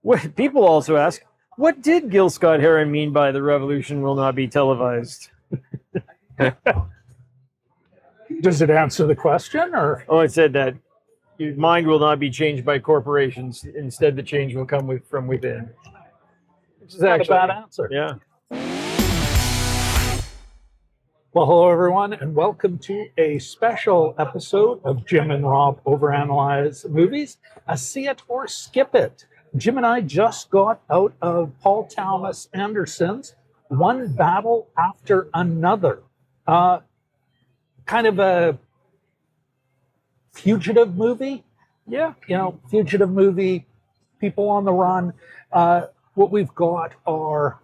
What people also ask, what did Gil Scott Heron mean by the revolution will not be televised? Does it answer the question, or? Oh, it said that your mind will not be changed by corporations. Instead, the change will come from within. Which is Not actually a bad answer. Yeah. Well, hello, everyone, and welcome to a special episode of Jim and Rob Overanalyze Movies, a See It or Skip It. Jim and I just got out of Paul Thomas Anderson's One Battle After Another. Kind of a fugitive movie. Yeah. Fugitive movie, people on the run. What we've got are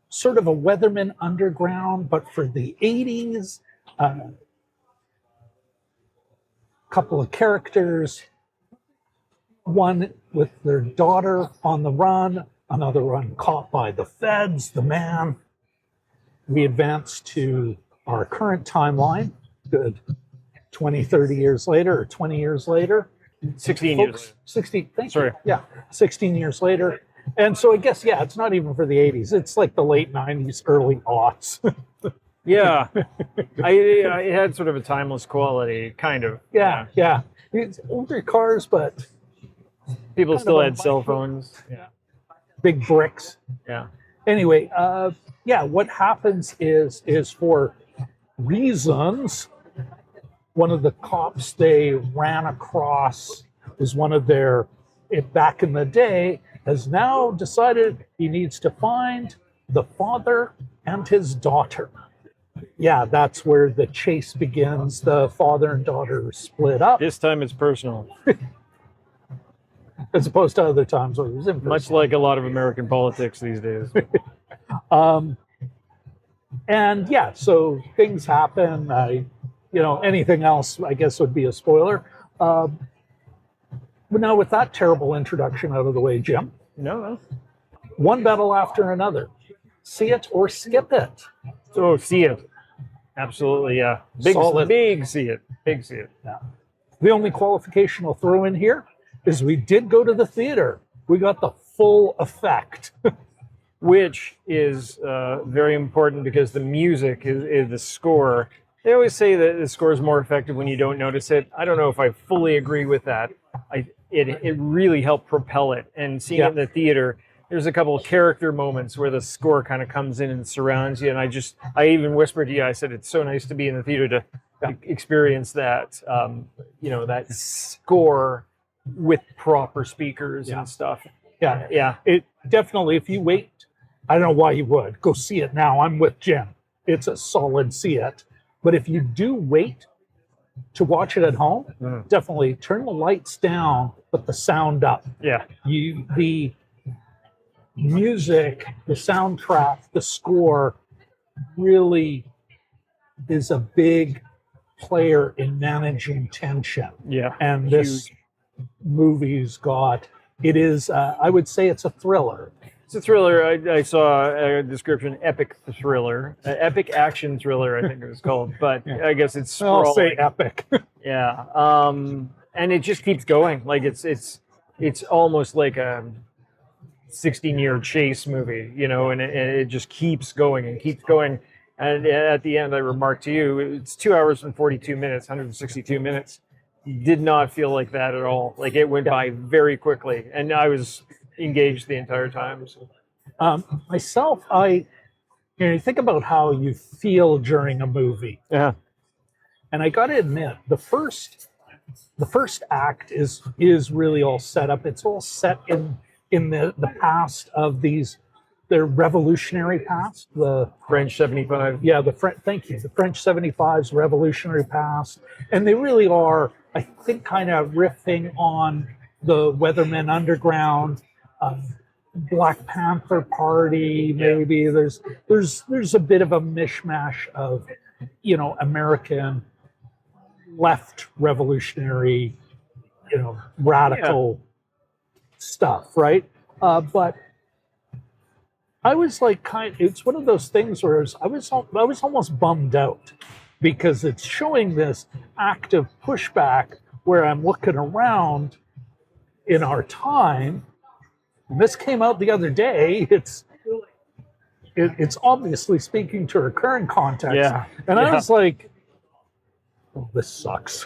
sort of a Weatherman Underground, but for the 80s. Couple of characters, one with their daughter on the run, another one caught by the feds, the man. We advance to our current timeline, good 20, 30 years later, or 20 years later. 16 years later. 16, thank Sorry. you. Yeah, 16 years later. And so I guess, it's not even for the 80s. It's like the late 90s, early aughts. Yeah. It had sort of a timeless quality, kind of. Yeah. It's older cars, but people still had a cell phones. Yeah. big bricks. Yeah. Anyway, what happens is for reasons, one of the cops they ran across was one of their, back in the day, has now decided he needs to find the father and his daughter. Yeah, that's where the chase begins. The father and daughter split up. This time it's personal. As opposed to other times where it was impersonal. Much like a lot of American politics these days. So things happen. Anything else, I guess, would be a spoiler. But now, with that terrible introduction out of the way, Jim. No. One battle after another. See it or skip it. So see it. Absolutely, yeah. Big see it. Big see it. Yeah. The only qualification I'll throw in here is we did go to the theater. We got the full effect. Which is very important because the music is the score. They always say that the score is more effective when you don't notice it. I don't know if I fully agree with that. It really helped propel it. And seeing it in the theater, there's a couple of character moments where the score kind of comes in and surrounds you. And I even whispered to you, I said, it's so nice to be in the theater to experience that, that score with proper speakers and stuff. Yeah. It definitely, if you wait, I don't know why you would. Go see it now. I'm with Jim. It's a solid see it. But if you do wait to watch it at home, definitely turn the lights down, but the sound up. Yeah. The music, the soundtrack, the score really is a big player in managing tension. Yeah. And this movie's got, it is, I would say it's a thriller. It's a thriller. I saw a description, epic thriller, epic action thriller, I think it was called. But I guess it's sprawling. I'll say epic. Yeah. And it just keeps going. Like it's almost like a 16-year chase movie, and it just keeps going and keeps going. And at the end, I remarked to you, it's 2 hours and 42 minutes, 162 minutes. Did not feel like that at all. Like it went by very quickly, and I was engaged the entire time. So. Myself, you think about how you feel during a movie. Yeah. And I got to admit, the first act is really all set up. It's all set in the past of their revolutionary past, the French 75. Yeah, thank you. The French 75's revolutionary past. And they really are, I think, kind of riffing on the Weatherman Underground, Black Panther Party, maybe. There's a bit of a mishmash of, American left revolutionary, radical stuff, right? But I was like, it's one of those things where I was almost bummed out because it's showing this active pushback where I'm looking around in our time This came out the other day. It's obviously speaking to her current context. Yeah. And I Yeah. was like, oh, this sucks.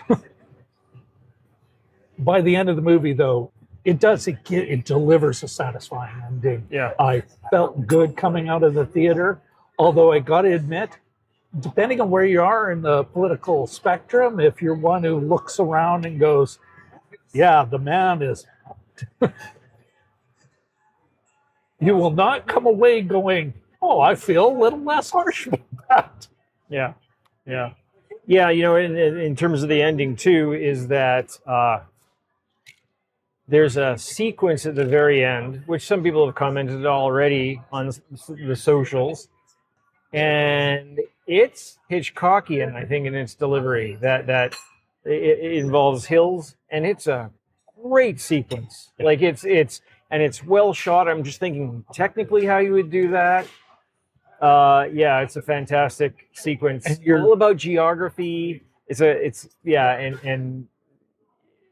By the end of the movie, though, it delivers a satisfying ending. Yeah. I felt good coming out of the theater, although I got to admit, depending on where you are in the political spectrum, if you're one who looks around and goes, yeah, the man is, you will not come away going, oh, I feel a little less harsh about that. Yeah. Yeah. Yeah. You know, in terms of the ending too, is that there's a sequence at the very end, which some people have commented already on the socials, and it's Hitchcockian, I think, in its delivery. That it involves hills, and it's a great sequence. Like it's well shot. I'm just thinking technically how you would do that. Yeah, it's a fantastic sequence. And you're all about geography.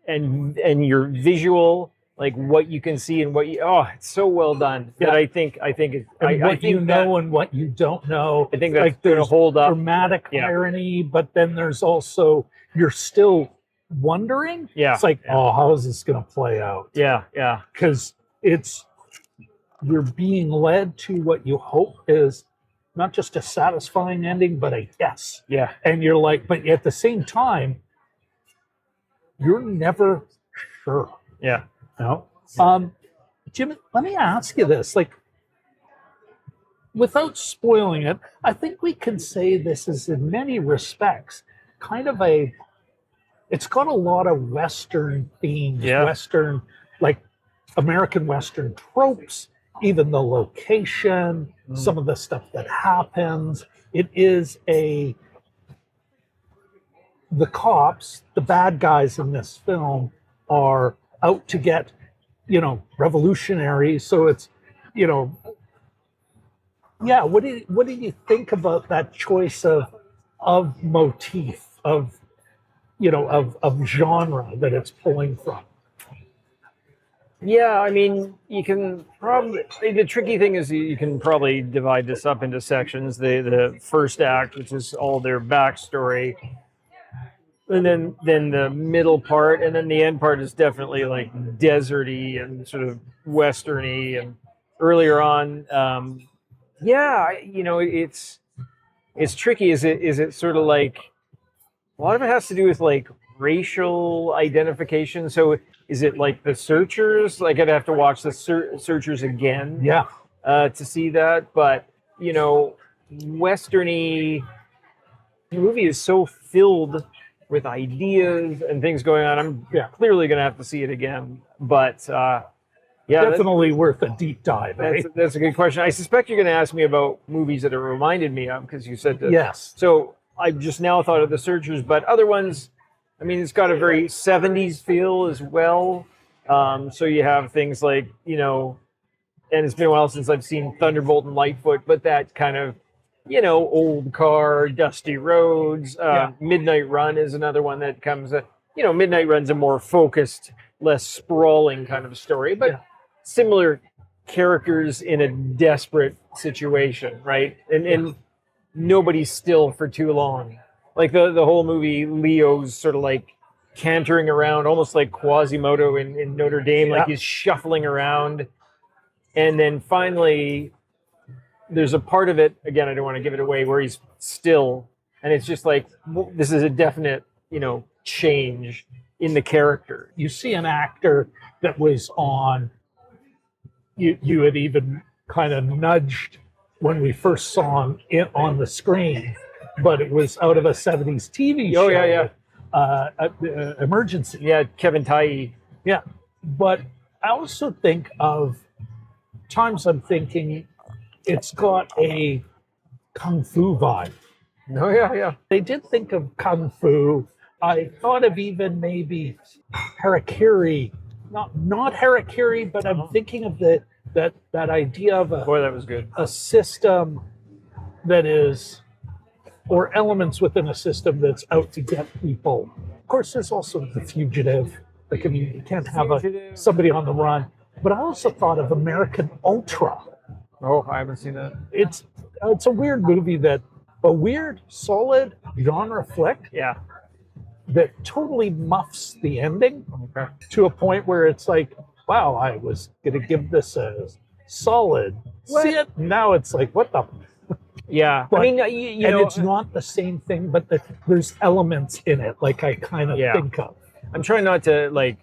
And your visual, like what you can see and it's so well done that I think what you know and what you don't know. I think that's like going to there's hold up. dramatic irony, but then there's also you're still wondering. Yeah, it's like, oh, how is this going to play out? Yeah, yeah, because you're being led to what you hope is not just a satisfying ending, but a yes. Yeah, and you're like, but at the same time, you're never sure. Yeah. No. Jim, let me ask you this. Like, without spoiling it, I think we can say this is in many respects kind of it's got a lot of Western themes, Western, like American Western tropes, even the location, some of the stuff that happens. It is the cops, the bad guys in this film are out to get, revolutionaries. So it's, yeah. What did you think about that choice of motif, of genre that it's pulling from? Yeah, I mean, you can probably. The tricky thing is you can probably divide this up into sections. The first act, which is all their backstory, and then the middle part, and then the end part is definitely like deserty and sort of westerny. And earlier on, it's tricky. Is it sort of like a lot of it has to do with like racial identification? So is it like the Searchers? Like I'd have to watch the Searchers again, to see that. But westerny. The movie is so filled with ideas and things going on. I'm clearly going to have to see it again. But definitely worth a deep dive. That's a good question. I suspect you're going to ask me about movies that it reminded me of, because you said that. Yes. So I just now thought of the Searchers, but other ones, I mean, it's got a very 70s feel as well. So you have things like, and it's been a while since I've seen Thunderbolt and Lightfoot, but that kind of, old car, dusty roads. Midnight Run is another one that comes, Midnight Run's a more focused, less sprawling kind of story, but similar characters in a desperate situation, right? And nobody's still for too long. Like the whole movie, Leo's sort of like cantering around, almost like Quasimodo in Notre Dame, like he's shuffling around. And then finally, there's a part of it, again, I don't want to give it away, where he's still, and it's just like, this is a definite, change in the character. You see an actor that was on, you had even kind of nudged when we first saw him on the screen, but it was out of a 70s TV show. Oh, yeah. Emergency. Yeah, Kevin Tye. Yeah. But I also think of times I'm thinking it's got a kung fu vibe. Oh, yeah. They did think of kung fu. I thought of even maybe harakiri. Not harakiri, but I'm thinking of that idea of that was good. A system that is, or elements within a system that's out to get people. Of course, there's also The Fugitive. Like, I mean, you can't have somebody on the run. But I also thought of American Ultra. Oh, I haven't seen that. It's a weird movie a weird, solid genre flick Yeah. that totally muffs the ending Okay. to a point where it's like, wow, I was going to give this a solid see it. Now it's like, what the? Yeah. But, I mean, you and know, it's not the same thing, but there's elements in it like I kind of think of. I'm trying not to like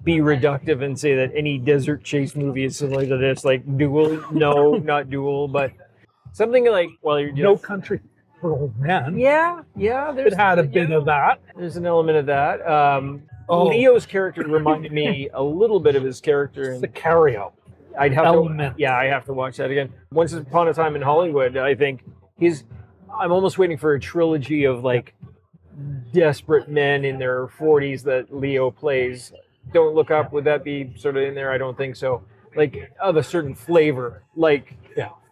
be reductive and say that any desert chase movie is similar to this, like Duel. No, not Duel, but something like, well, you're No Country for Old Men. Yeah. It had a bit of that. There's an element of that. Oh. Leo's character reminded me a little bit of his character in Sicario. I'd have element. I have to watch that again. Once Upon a Time in Hollywood, I think I'm almost waiting for a trilogy of like desperate men in their 40s that Leo plays. Don't Look Up, would that be sort of in there? I don't think so. Like of a certain flavor. Like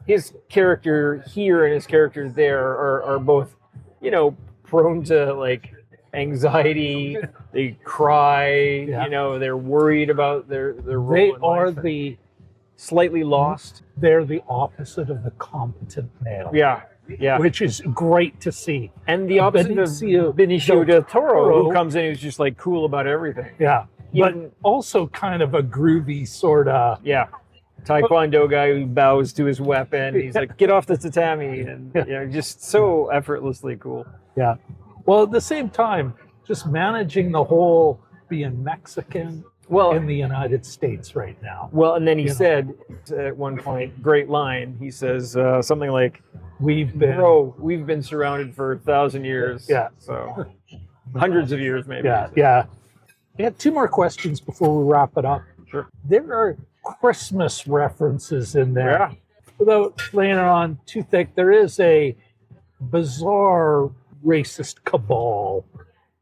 his character here and his character there are both, you know, prone to like anxiety. They cry. You know, they're worried about their role. They in are life. the Slightly lost. They're the opposite of the competent male. Yeah. Which is great to see. And the opposite of Benicio del Toro, who comes in who's just like cool about everything. Yeah. But also kind of a groovy sort of. Yeah. Taekwondo guy who bows to his weapon. He's like, get off the tatami. And, you know, just so effortlessly cool. Yeah. Well, at the same time, just managing the whole being Mexican in the United States right now. Well, and then he said at one point, great line, he says something like, we've been surrounded for 1,000 years. Yeah. So hundreds of years maybe. Yeah. I had two more questions before we wrap it up. Sure. There are Christmas references in there. Yeah. Without laying it on too thick, there is a bizarre racist cabal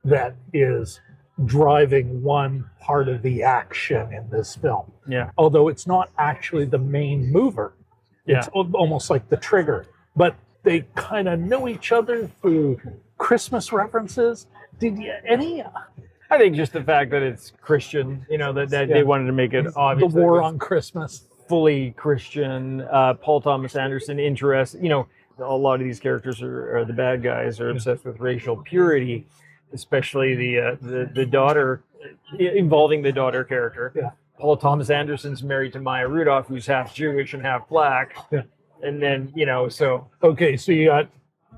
that is driving one part of the action in this film. Yeah. Although it's not actually the main mover. It's almost like the trigger. But they kind of know each other through Christmas references. Did you any? I think just the fact that it's Christian, you know, that they wanted to make it obvious. The war on Christmas. Fully Christian. Paul Thomas Anderson, you know, a lot of these characters are the bad guys are obsessed with racial purity, especially the daughter, involving the daughter character. Yeah. Paul Thomas Anderson's married to Maya Rudolph, who's half Jewish and half black. Yeah. And then, you know, so. Okay, so you got.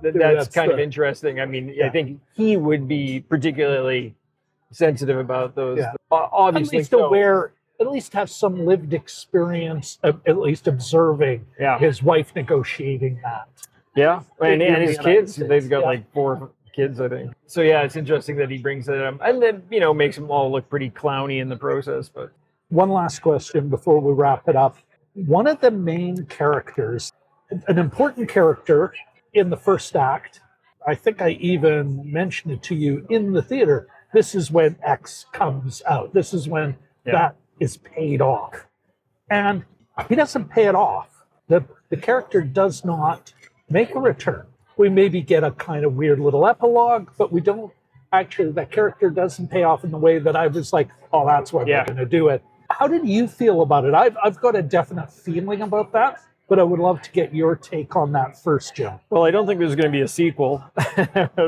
That's kind of interesting. I mean, I think he would be particularly sensitive about those. Yeah. Obviously, at least aware, at least have some lived experience, at least observing his wife negotiating that. Yeah, and his kids. They've got Yeah. like 4 kids, I think. So yeah, it's interesting that he brings that up, and then you know makes them all look pretty clowny in the process. But one last question before we wrap it up. One of the main characters, an important character in the first act, I think I even mentioned it to you in the theater. This is when X comes out. This is when that is paid off. And he doesn't pay it off. The character does not make a return. We maybe get a kind of weird little epilogue, but we don't actually, that character doesn't pay off in the way that I was like, oh, that's why we're going to do it. How did you feel about it? I've got a definite feeling about that, but I would love to get your take on that first, Jim. Well, I don't think there's going to be a sequel,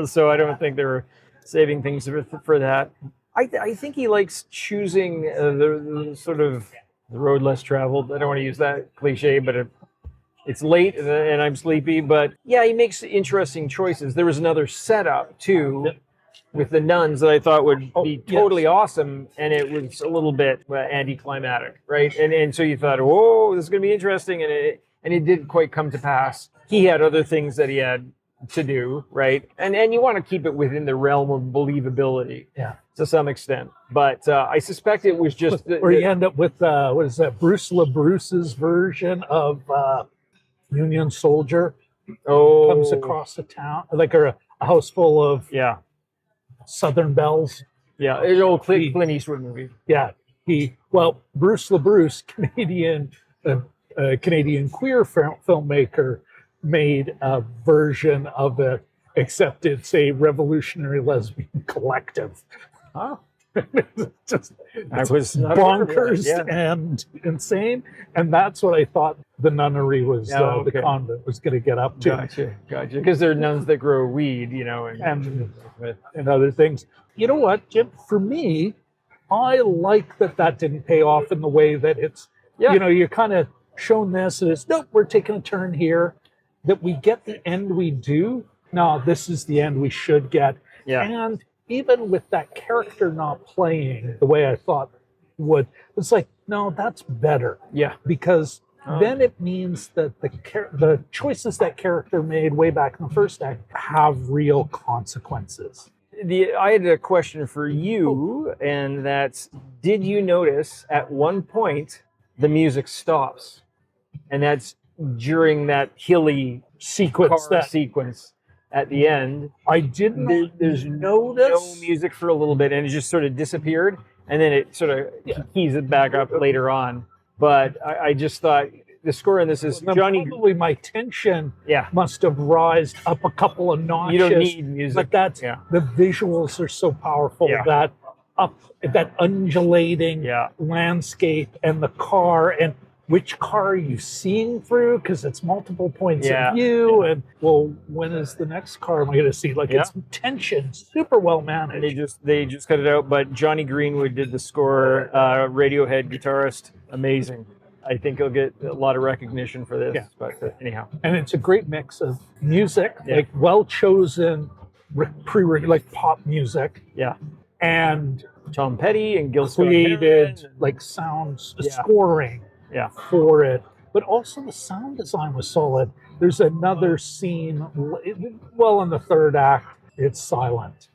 so I don't think they're saving things for that. I think he likes choosing the sort of the road less traveled. I don't want to use that cliche, but it's late and I'm sleepy. But yeah, he makes interesting choices. There was another setup too with the nuns that I thought would be totally awesome, and it was a little bit anticlimactic, right? And so you thought, whoa, this is going to be interesting, and it didn't quite come to pass. He had other things that he had to do, right? And you want to keep it within the realm of believability, to some extent. But I suspect it was just or you end up with what is that? Bruce LaBruce's version of Union Soldier comes across the town, like a house full of Southern belles. Yeah, it's an old Clint Eastwood movie. Yeah, Bruce LaBruce, Canadian queer filmmaker, made a version of it, except it's a revolutionary lesbian collective. Just I it's was not aware of that, bonkers yeah. and insane. And that's what I thought the nunnery was, Oh, the okay. convent was going to get up to. Gotcha. Because there are nuns that grow weed, And other things. You know what, Jim? For me, I like that didn't pay off in the way that it's, Yeah. you're kind of shown this, and it's, nope, we're taking a turn here, that we get the end we do. No, this is the end we should get. Yeah. And even with that character not playing the way I thought would, it's like, no, that's better. Yeah. Because then it means that the choices that character made way back in the first act have real consequences. I had a question for you, and that's: did you notice at one point the music stops, and that's during that hilly Sequence car that sequence at the end? I didn't There's notice. no music for a little bit, and it just sort of disappeared, and then it sort of keys it back up later on. But I just thought the score in this is Then Johnny. probably my tension Yeah, must have rised up a couple of notches. you don't need music. But that's Yeah. the visuals are so powerful. Yeah. That undulating Yeah. landscape and the car, and which car are you seeing through? Because it's multiple points Yeah. of view. And well, when is the next car am I going to see? Like it's tension, super well managed. They just cut it out, but Johnny Greenwood did the score. Radiohead guitarist, amazing. I think he'll get a lot of recognition for this. Yeah. But anyhow, And it's a great mix of music, like well chosen, like pop music, yeah, and Tom Petty and Gil created Scott-Heron. like sounds Yeah. scoring Yeah. for it. But also the sound design was solid. There's another scene, well, in the third act, it's silent,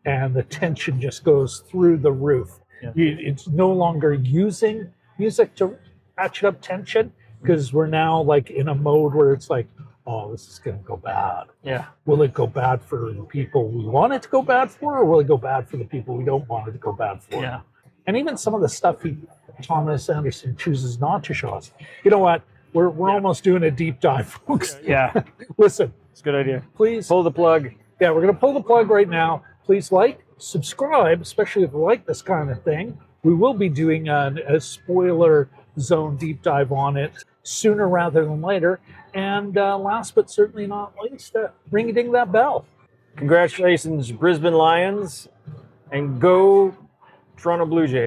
and the tension just goes through the roof. Yeah. It's no longer using music to ratchet up tension, because we're now like in a mode where it's like, oh, this is going to go bad. Yeah. Will it go bad for the people we want it to go bad for, or will it go bad for the people we don't want it to go bad for? Yeah. And even some of the stuff Thomas Anderson chooses not to show us. You know what? We're almost doing a deep dive, folks. Yeah. Listen, It's a good idea. please. Pull the plug. Yeah, we're going to pull the plug right now. Please like, subscribe, especially if you like this kind of thing. We will be doing a spoiler zone deep dive on it sooner rather than later. And last but certainly not least, ring-a-ding that bell. Congratulations, Brisbane Lions, and go Toronto Blue Jays.